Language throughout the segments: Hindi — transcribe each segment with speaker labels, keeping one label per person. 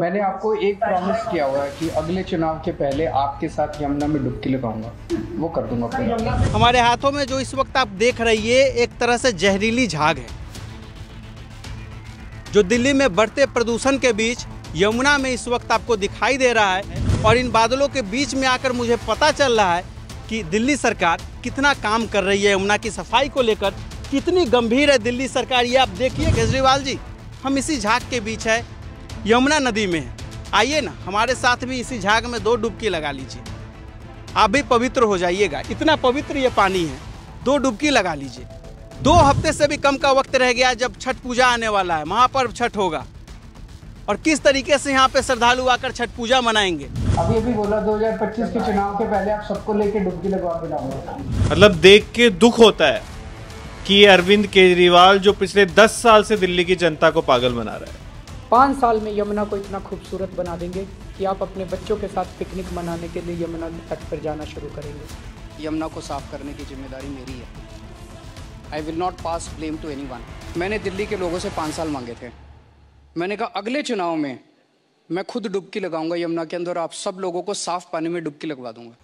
Speaker 1: मैंने आपको एक प्रॉमिस किया हुआ है कि अगले चुनाव के पहले आपके साथ यमुना में डुबकी लगाऊंगा, वो कर दूंगा पूरा।
Speaker 2: हमारे हाथों में जो इस वक्त आप देख रही है एक तरह से जहरीली झाग है, जो दिल्ली में बढ़ते प्रदूषण के बीच यमुना में इस वक्त आपको दिखाई दे रहा है। और इन बादलों के बीच में आकर मुझे पता चल रहा है कि दिल्ली सरकार कितना काम कर रही है यमुना की सफाई को लेकर, कितनी गंभीर है दिल्ली सरकार। ये आप देखिए केजरीवाल जी, हम इसी झाग के बीच है, यमुना नदी में है। आइए ना हमारे साथ भी इसी झाग में 2 डुबकी लगा लीजिए, आप भी पवित्र हो जाइएगा। इतना पवित्र ये पानी है, 2 डुबकी लगा लीजिए। 2 हफ्ते से भी कम का वक्त रह गया जब छठ पूजा आने वाला है, महापर्व छठ होगा। और किस तरीके से यहाँ पे श्रद्धालु आकर छठ पूजा मनाएंगे।
Speaker 1: अभी बोला 2025 के चुनाव के पहले आप सबको लेके डुबकी लगवा के लाऊंगा।
Speaker 3: मतलब देख के दुख होता है कि अरविंद केजरीवाल जो पिछले 10 साल से दिल्ली की जनता को पागल बना रहा है,
Speaker 4: 5 साल में यमुना को इतना खूबसूरत बना देंगे कि आप अपने बच्चों के साथ पिकनिक मनाने के लिए यमुना तट पर जाना शुरू करेंगे।
Speaker 1: यमुना को साफ करने की जिम्मेदारी मेरी है। I will not pass blame to anyone. मैंने दिल्ली के लोगों से 5 साल मांगे थे। मैंने कहा अगले चुनाव में मैं खुद डुबकी लगाऊंगा यमुना के अंदर, आप सब लोगों को साफ पानी में डुबकी लगवा दूंगा।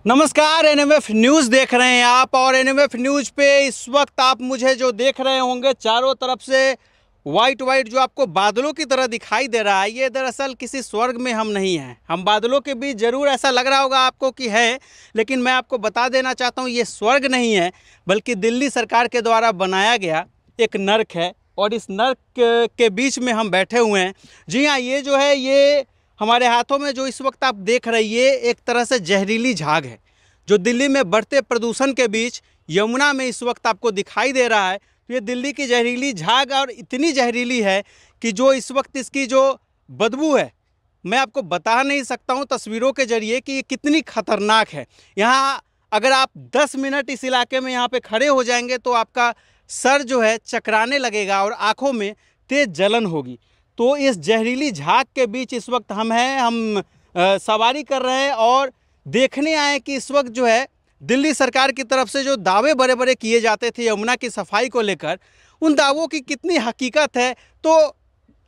Speaker 2: नमस्कार, एनएमएफ न्यूज़ देख रहे हैं आप। और एनएमएफ न्यूज़ पे इस वक्त आप मुझे जो देख रहे होंगे, चारों तरफ से वाइट जो आपको बादलों की तरह दिखाई दे रहा है, ये दरअसल किसी स्वर्ग में हम नहीं हैं। हम बादलों के बीच जरूर ऐसा लग रहा होगा आपको कि है, लेकिन मैं आपको बता देना चाहता हूँ ये स्वर्ग नहीं है, बल्कि दिल्ली सरकार के द्वारा बनाया गया एक नर्क है। और इस नर्क के बीच में हम बैठे हुए हैं। जी हाँ, ये जो है, ये हमारे हाथों में जो इस वक्त आप देख रही है एक तरह से जहरीली झाग है, जो दिल्ली में बढ़ते प्रदूषण के बीच यमुना में इस वक्त आपको दिखाई दे रहा है। तो ये दिल्ली की जहरीली झाग और इतनी जहरीली है कि जो इस वक्त इसकी जो बदबू है, मैं आपको बता नहीं सकता हूँ तस्वीरों के जरिए कि ये कितनी खतरनाक है। यहाँ अगर आप 10 मिनट इस इलाके में यहाँ पे खड़े हो जाएंगे तो आपका सर जो है चकराने लगेगा और आँखों में तेज जलन होगी। तो इस जहरीली झाग के बीच इस वक्त हम हैं, हम सवारी कर रहे हैं और देखने आए कि इस वक्त जो है दिल्ली सरकार की तरफ से जो दावे बड़े बड़े किए जाते थे यमुना की सफाई को लेकर, उन दावों की कितनी हकीकत है। तो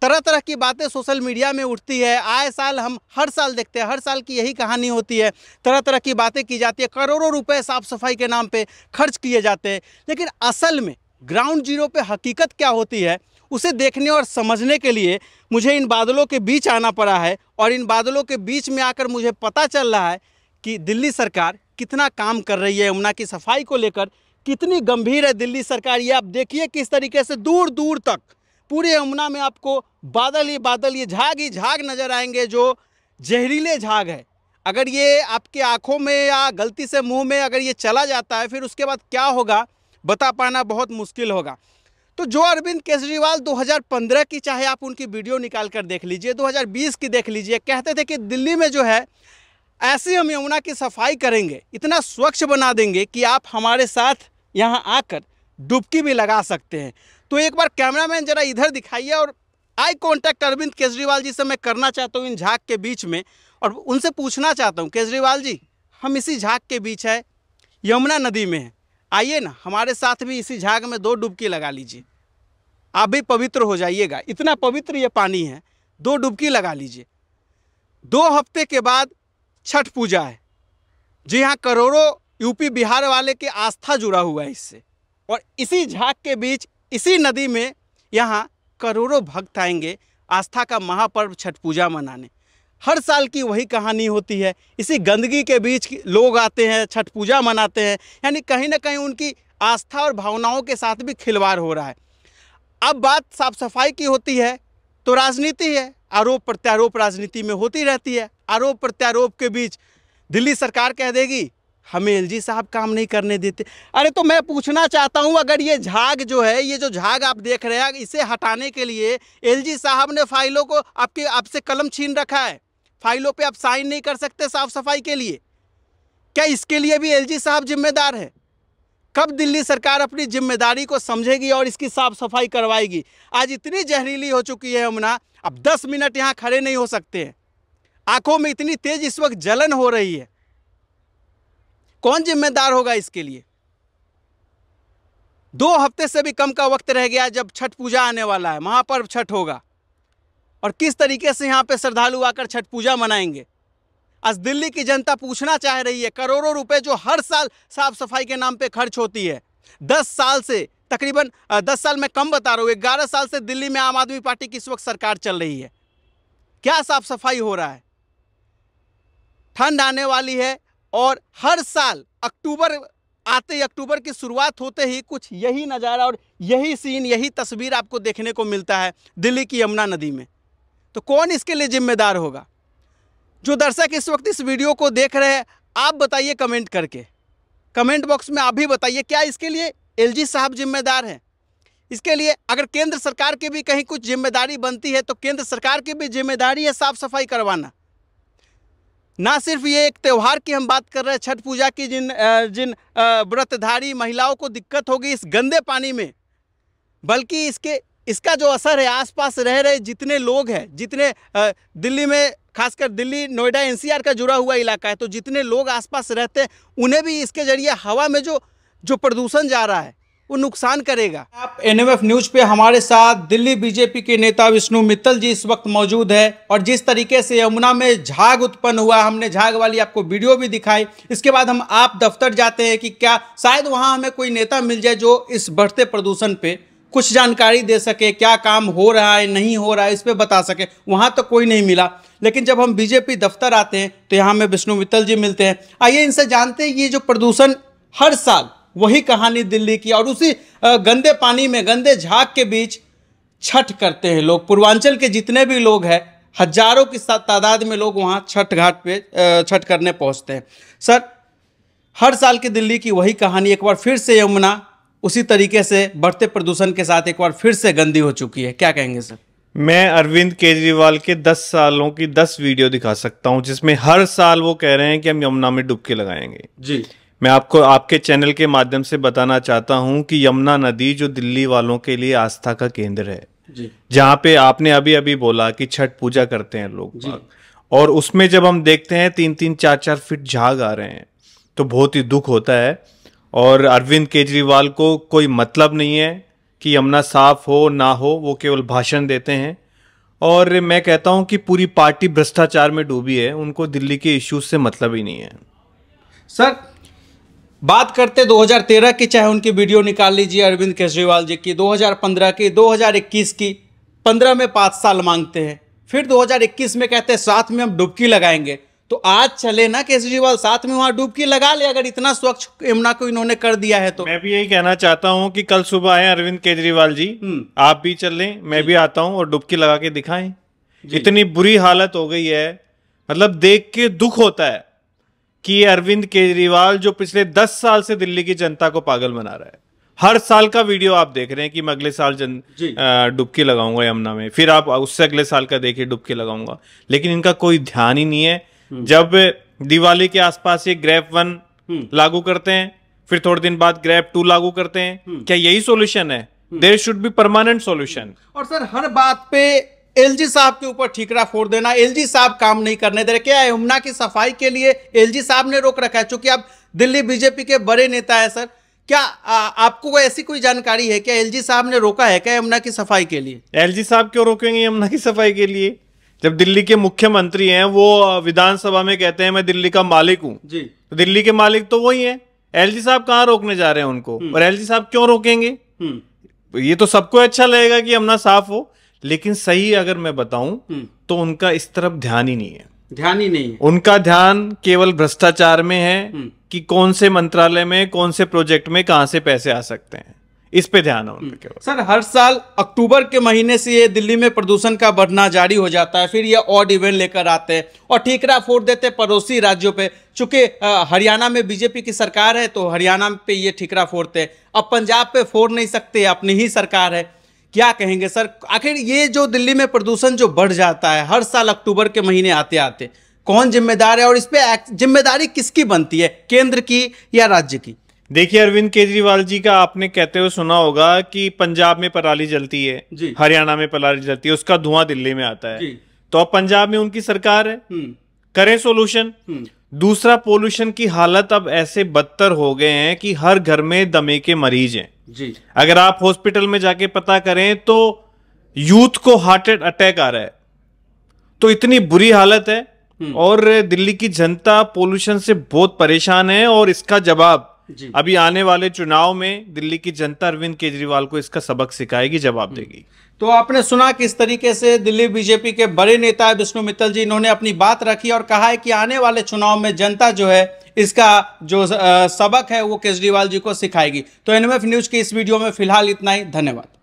Speaker 2: तरह तरह की बातें सोशल मीडिया में उठती है। आए साल हम हर साल देखते हैं, हर साल की यही कहानी होती है। तरह तरह की बातें की जाती है, करोड़ों रुपए साफ़ सफाई के नाम पे खर्च किए जाते हैं। लेकिन असल में ग्राउंड जीरो पे हकीकत क्या होती है, उसे देखने और समझने के लिए मुझे इन बादलों के बीच आना पड़ा है। और इन बादलों के बीच में आकर मुझे पता चल रहा है कि दिल्ली सरकार कितना काम कर रही है यमुना की सफाई को लेकर, कितनी गंभीर है दिल्ली सरकार। ये आप देखिए किस तरीके से दूर दूर तक पूरे यमुना में आपको बादल ही बादल, ये झाग ही झाग नज़र आएंगे, जो जहरीले झाग है। अगर ये आपके आँखों में या गलती से मुँह में अगर ये चला जाता है, फिर उसके बाद क्या होगा बता पाना बहुत मुश्किल होगा। तो जो अरविंद केजरीवाल 2015 की, चाहे आप उनकी वीडियो निकाल कर देख लीजिए, 2020 की देख लीजिए, कहते थे कि दिल्ली में जो है ऐसे हम यमुना की सफाई करेंगे, इतना स्वच्छ बना देंगे कि आप हमारे साथ यहाँ आकर डुबकी भी लगा सकते हैं। तो एक बार कैमरामैन जरा इधर दिखाइए और आई कांटेक्ट अरविंद केजरीवाल जी से मैं करना चाहता हूँ इन झाग के बीच में, और उनसे पूछना चाहता हूँ, केजरीवाल जी, हम इसी झाग के बीच है, यमुना नदी में है। आइए ना हमारे साथ भी इसी झाग में 2 डुबकी लगा लीजिए, आप भी पवित्र हो जाइएगा। इतना पवित्र ये पानी है, 2 डुबकी लगा लीजिए। 2 हफ्ते के बाद छठ पूजा है। जी हाँ, करोड़ों यूपी बिहार वाले की आस्था जुड़ा हुआ है इससे। और इसी झाग के बीच, इसी नदी में यहाँ करोड़ों भक्त आएंगे आस्था का महापर्व छठ पूजा मनाने। हर साल की वही कहानी होती है, इसी गंदगी के बीच लोग आते हैं, छठ पूजा मनाते हैं। यानी कहीं ना कहीं उनकी आस्था और भावनाओं के साथ भी खिलवाड़ हो रहा है। अब बात साफ सफाई की होती है तो राजनीति है, आरोप प्रत्यारोप राजनीति में होती रहती है। आरोप प्रत्यारोप के बीच दिल्ली सरकार कह देगी हमें एलजी साहब काम नहीं करने देते। अरे तो मैं पूछना चाहता हूं, अगर ये झाग जो है, ये जो झाग आप देख रहे हैं, इसे हटाने के लिए एलजी साहब ने फाइलों को आपसे कलम छीन रखा है, फाइलों पे आप साइन नहीं कर सकते साफ सफाई के लिए, क्या इसके लिए भी एलजी साहब जिम्मेदार है? कब दिल्ली सरकार अपनी जिम्मेदारी को समझेगी और इसकी साफ सफाई करवाएगी? आज इतनी जहरीली हो चुकी है यमुना, अब 10 मिनट यहाँ खड़े नहीं हो सकते हैं। आंखों में इतनी तेज इस वक्त जलन हो रही है। कौन जिम्मेदार होगा इसके लिए? 2 हफ्ते से भी कम का वक्त रह गया जब छठ पूजा आने वाला है, महापर्व छठ होगा। और किस तरीके से यहाँ पे श्रद्धालु आकर छठ पूजा मनाएंगे। आज दिल्ली की जनता पूछना चाह रही है, करोड़ों रुपए जो हर साल साफ सफाई के नाम पे खर्च होती है, 10 साल से तकरीबन 10 साल में कम बता रहा हूँ, 11 साल से दिल्ली में आम आदमी पार्टी की इस वक्त सरकार चल रही है, क्या साफ सफाई हो रहा है। ठंड आने वाली है और हर साल अक्टूबर आते ही, अक्टूबर की शुरुआत होते ही कुछ यही नज़ारा और यही सीन, यही तस्वीर आपको देखने को मिलता है दिल्ली की यमुना नदी में। तो कौन इसके लिए जिम्मेदार होगा? जो दर्शक इस वक्त इस वीडियो को देख रहे हैं, आप बताइए कमेंट करके, कमेंट बॉक्स में आप भी बताइए, क्या इसके लिए एलजी साहब जिम्मेदार हैं? इसके लिए अगर केंद्र सरकार की भी कहीं कुछ जिम्मेदारी बनती है तो केंद्र सरकार की भी जिम्मेदारी है साफ सफाई करवाना। ना सिर्फ ये एक त्यौहार की हम बात कर रहे हैं, छठ पूजा की, जिन व्रतधारी महिलाओं को दिक्कत होगी इस गंदे पानी में, बल्कि इसका जो असर है आसपास रह रहे जितने लोग हैं, जितने दिल्ली में, खासकर दिल्ली नोएडा एनसीआर का जुड़ा हुआ इलाका है, तो जितने लोग आसपास रहते हैं उन्हें भी इसके जरिए हवा में जो प्रदूषण जा रहा है वो नुकसान करेगा। आप एनएमएफ न्यूज पे हमारे साथ दिल्ली बीजेपी के नेता विष्णु मित्तल जी इस वक्त मौजूद है और जिस तरीके से यमुना में झाग उत्पन्न हुआ, हमने झाग वाली आपको वीडियो भी दिखाई। इसके बाद हम आप दफ्तर जाते हैं कि क्या शायद वहां हमें कोई नेता मिल जाए जो इस बढ़ते प्रदूषण पे कुछ जानकारी दे सके, क्या काम हो रहा है नहीं हो रहा है इस पर बता सके। वहां तो कोई नहीं मिला, लेकिन जब हम बीजेपी दफ्तर आते हैं तो यहाँ में विष्णु मित्तल जी मिलते हैं। आइए इनसे जानते हैं ये जो प्रदूषण हर साल, वही कहानी दिल्ली की, और उसी गंदे पानी में, गंदे झाग के बीच छठ करते हैं लोग। पूर्वांचल के जितने भी लोग हैं, हजारों की तादाद में लोग वहाँ छठ घाट पे छठ करने पहुँचते हैं। सर, हर साल की दिल्ली की वही कहानी, एक बार फिर से यमुना उसी तरीके से बढ़ते प्रदूषण के साथ एक बार फिर से गंदी हो चुकी है, क्या कहेंगे सर?
Speaker 3: मैं अरविंद केजरीवाल के 10 सालों की 10 वीडियो दिखा सकता हूं जिसमें हर साल वो कह रहे हैं कि हम यमुना में डुबकी लगाएंगे।
Speaker 2: जी,
Speaker 3: मैं आपको आपके चैनल के माध्यम से बताना चाहता हूं कि यमुना नदी जो दिल्ली वालों के लिए आस्था का केंद्र है,
Speaker 2: जी,
Speaker 3: जहां पे आपने अभी अभी बोला कि छठ पूजा करते हैं लोग, और उसमें जब हम देखते हैं 3-3, 4-4 फीट झाग आ रहे हैं तो बहुत ही दुख होता है। और अरविंद केजरीवाल को कोई मतलब नहीं है कि यमुना साफ हो ना हो, वो केवल भाषण देते हैं। और मैं कहता हूं कि पूरी पार्टी भ्रष्टाचार में डूबी है, उनको दिल्ली के इश्यूज से मतलब ही नहीं है।
Speaker 2: सर, बात करते 2013 की, चाहे उनकी वीडियो निकाल लीजिए अरविंद केजरीवाल जी की, 2015 की, 2021 की, 15 में 5 साल मांगते हैं, फिर 2021 में कहते हैं साथ में हम डुबकी लगाएंगे। तो आज चले ना केजरीवाल, साथ में वहां डुबकी लगा ले, अगर इतना स्वच्छ यमुना को इन्होंने कर दिया है तो।
Speaker 3: मैं भी यही कहना चाहता हूं कि कल सुबह आए अरविंद केजरीवाल जी, आप भी चल लें, मैं भी आता हूं और डुबकी लगा के दिखाएं। इतनी बुरी हालत हो गई है, मतलब देख के दुख होता है कि अरविंद केजरीवाल जो पिछले 10 साल से दिल्ली की जनता को पागल बना रहा है। हर साल का वीडियो आप देख रहे हैं कि मैं अगले साल डुबकी लगाऊंगा यमुना में, फिर आप उससे अगले साल का देखिए डुबकी लगाऊंगा, लेकिन इनका कोई ध्यान ही नहीं है। जब दिवाली के आसपास ये ग्रैप 1 लागू करते हैं, फिर थोड़े दिन बाद ग्रैप 2 लागू करते हैं, क्या यही सॉल्यूशन है? There should be permanent solution.
Speaker 2: और सर, हर बात पे एलजी साहब के ऊपर ठीकरा फोड़ देना, एलजी साहब काम नहीं करने दे रहे। क्या यमुना की सफाई के लिए एलजी साहब ने रोक रखा है? चूंकि आप दिल्ली बीजेपी के बड़े नेता है सर, क्या आपको ऐसी कोई जानकारी है क्या एलजी साहब ने रोका है क्या यमुना की सफाई के लिए?
Speaker 3: एलजी साहब क्यों रोकेंगे यमुना की सफाई के लिए? जब दिल्ली के मुख्यमंत्री हैं, वो विधानसभा में कहते हैं मैं दिल्ली का मालिक हूं जी, तो दिल्ली के मालिक तो वही है। एलजी साहब कहां रोकने जा रहे हैं उनको? और एलजी साहब क्यों रोकेंगे? ये तो सबको अच्छा लगेगा कि यमुना साफ हो, लेकिन सही अगर मैं बताऊं तो उनका इस तरफ ध्यान ही नहीं है।
Speaker 2: ध्यान ही नहीं है
Speaker 3: उनका, ध्यान केवल भ्रष्टाचार में है कि कौन से मंत्रालय में, कौन से प्रोजेक्ट में कहां से पैसे आ सकते हैं, इस पे ध्यान है उनका केवल।
Speaker 2: सर, हर साल अक्टूबर के महीने से ये दिल्ली में प्रदूषण का बढ़ना जारी हो जाता है, फिर ये ऑड इवेंट लेकर आते हैं और ठीकरा फोड़ देते हैं पड़ोसी राज्यों पे। चूंकि हरियाणा में बीजेपी की सरकार है तो हरियाणा पे ये ठीकरा फोड़ते हैं, अब पंजाब पे फोड़ नहीं सकते, अपनी ही सरकार है। क्या कहेंगे सर, आखिर ये जो दिल्ली में प्रदूषण जो बढ़ जाता है हर साल अक्टूबर के महीने आते आते, कौन जिम्मेदार है और इस पे जिम्मेदारी किसकी बनती है, केंद्र की या राज्य की?
Speaker 3: देखिए, अरविंद केजरीवाल जी का आपने कहते हुए सुना होगा कि पंजाब में पराली जलती है, हरियाणा में पराली जलती है, उसका धुआं दिल्ली में आता है, तो अब पंजाब में उनकी सरकार है, करें सोल्यूशन। दूसरा, पोल्यूशन की हालत अब ऐसे बदतर हो गए हैं कि हर घर में दमे के मरीज हैं जी। अगर आप हॉस्पिटल में जाके पता करें तो यूथ को हार्ट अटैक आ रहा है, तो इतनी बुरी हालत है और दिल्ली की जनता पोल्यूशन से बहुत परेशान है और इसका जवाब अभी आने वाले चुनाव में दिल्ली की जनता अरविंद केजरीवाल को इसका सबक सिखाएगी, जवाब देगी।
Speaker 2: तो आपने सुना किस तरीके से दिल्ली बीजेपी के बड़े नेता विष्णु मित्तल जी, इन्होंने अपनी बात रखी और कहा है कि आने वाले चुनाव में जनता जो है इसका जो सबक है वो केजरीवाल जी को सिखाएगी। तो एनएमएफ न्यूज की इस वीडियो में फिलहाल इतना ही। धन्यवाद।